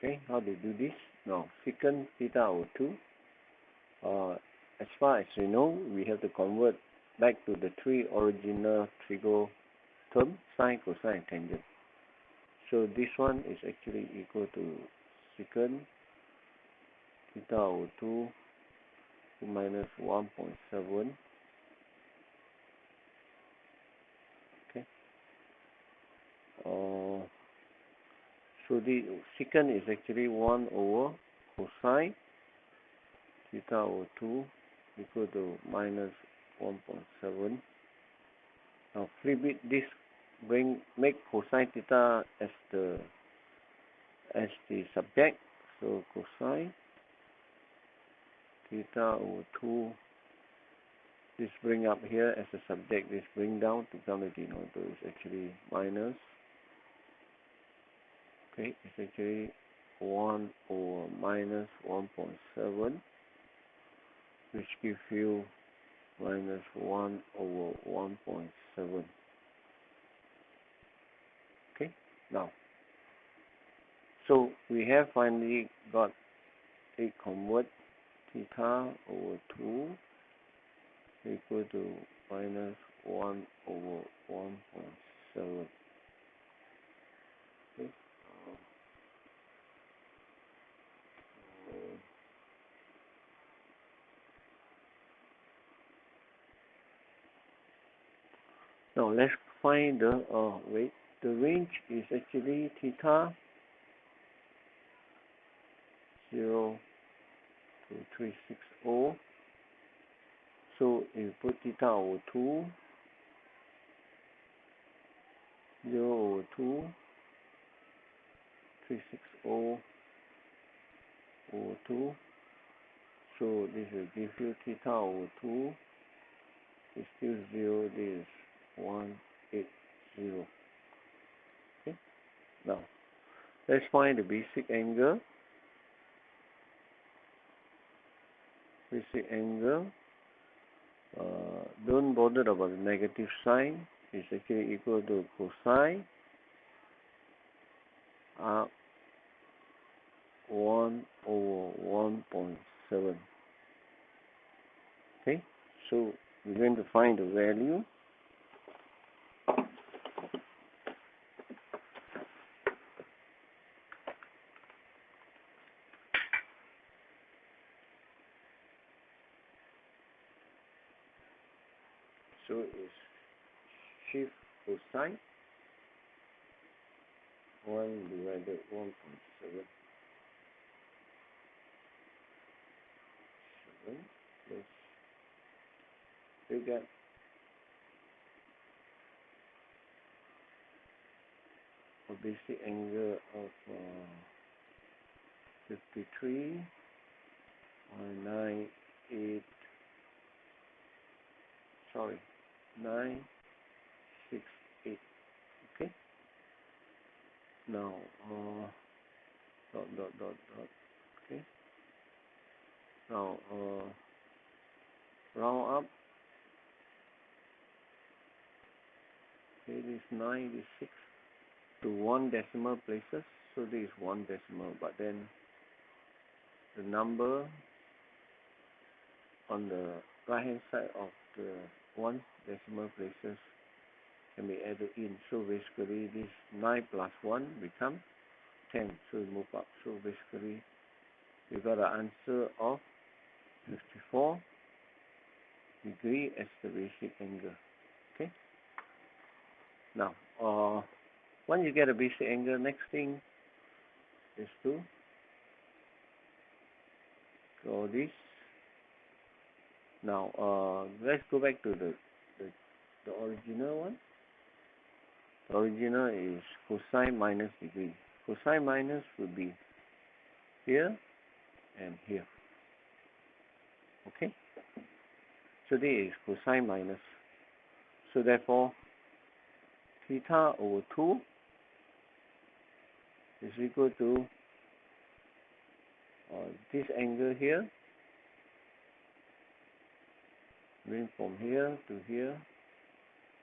Okay, how to do this? Now, secant theta over 2. As far as we know, we have to convert back to the three original trigo terms, sine, cosine, and tangent. So this one is actually equal to secant theta over 2 minus 1.7. Okay. So the secant is actually 1 over cosine theta over 2 equal to minus 1.7. Now flip it, this make cosine theta as the subject. So cosine theta over 2, this bring up here as a subject, this bring down to become the denominator is actually minus. Okay, it's actually 1 over minus 1.7, which gives you minus 1 over 1.7. Okay, now, so we have finally got a convert theta over 2 equal to minus 1 over 1.7. Okay. Now let's find the the range is actually theta 0 to 360. So if you put theta over 2, 0 over 2, 360 over 2. So this will give you theta over 2 is still 0, this is 180. Okay. Now let's find the basic angle. Basic angle. Don't bother about the negative sign. It's actually equal to cosine up 1 over 1.7. Okay, so we're going to find the value. So it's shift cosine 1 divided 1.7. 7 plus we get a basic angle of 53.98. Sorry, 968. Okay. Now dot. Okay. Now round up. Okay, this 96 to 1 decimal places. So this is 1 decimal, but then the number on the right hand side of the 1 decimal places can be added in. So basically this 9 plus 1 becomes 10. So we move up. So basically we got an answer of 54 degree as the basic angle. Okay. Now once you get a basic angle, next thing is to draw this. Now let's go back to the original one. The original is cosine minus degree. Cosine minus would be here and here. Okay. So this is cosine minus. So therefore theta over 2 is equal to this angle here, going from here to here,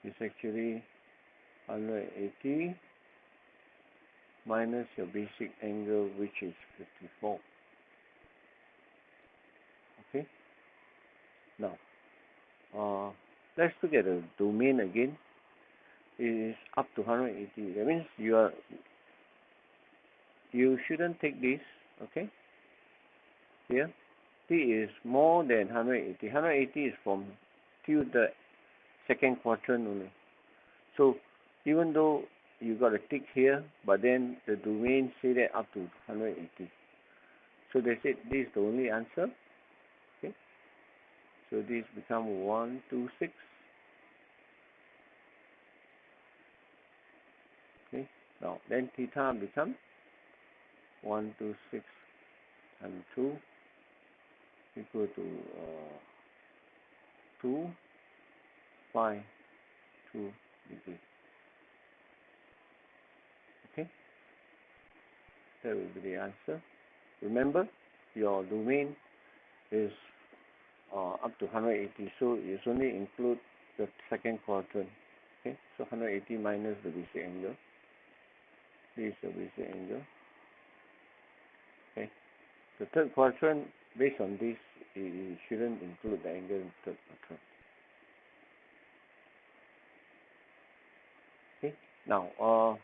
is actually 180 minus your basic angle, which is 54. Okay. Now, let's look at the domain again. It is up to 180. That means you shouldn't take this. Okay. Here, t is more than 180. 180 is from till the second quadrant only. So even though you got a tick here, but then the domain say that up to 180. So they said this is the only answer. Okay. So this become 126. Okay. Now then theta become 126 times 2 equal to 252 degrees. Okay, that will be the answer. Remember, your domain is up to 180, so it's only include the second quadrant. Okay, so 180 minus the basic angle. This is the basic angle. Okay, the third quadrant, based on this, it shouldn't include the angle in the third quadrant. Okay, now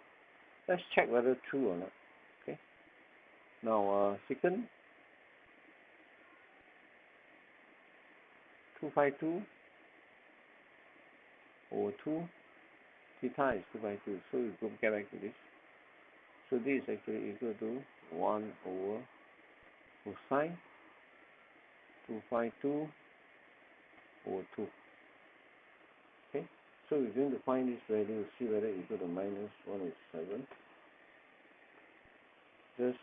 let's check whether true or not. Okay, now second 252 over 2, theta is 252, so we go get back to this. So this is actually equal to 1 over cosine 252 over 2. Okay, so we're going to find this value, see whether it's equal to minus 187. Just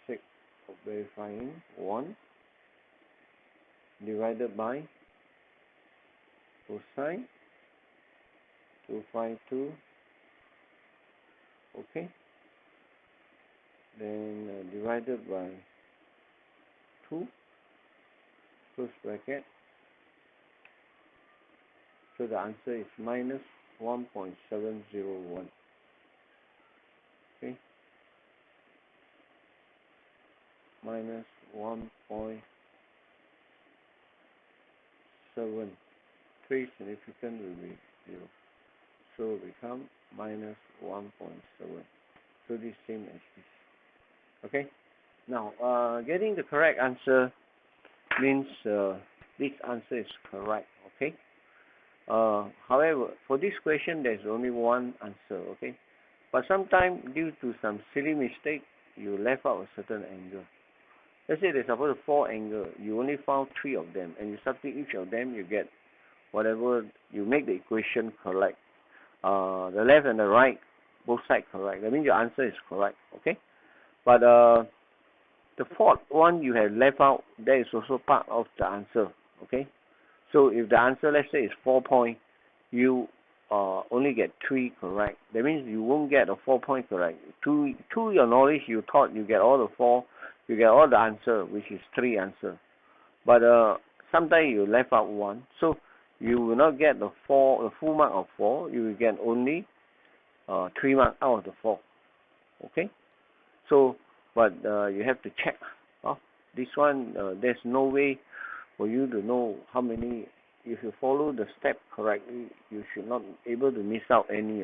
sake of verifying, 1 divided by cosine 252. Okay, then divided by 2, close bracket. So the answer is minus 1.701. Okay, minus 1.7. 3 significant will be 0. So it become minus 1.7. So this same as this. Okay. Now, getting the correct answer means this answer is correct. Okay. However, for this question, there's only one answer. Okay. But sometimes, due to some silly mistake, you left out a certain angle. Let's say there's about 4 angles. You only found 3 of them, and you substitute each of them, you get whatever. You make the equation correct. The left and the right, both sides correct. That means your answer is correct. Okay. But the fourth one you have left out, that is also part of the answer. Okay. So if the answer, let's say, is 4 points, you only get 3 correct. That means you won't get a 4 point correct. To your knowledge, you thought you get all the 4, you get all the answer, which is 3 answer. But sometimes you left out 1, so you will not get the full mark of 4. You will get only 3 marks out of the 4. Okay. So, but you have to check. This one, there's no way for you to know how many. If you follow the step correctly, you should not be able to miss out any.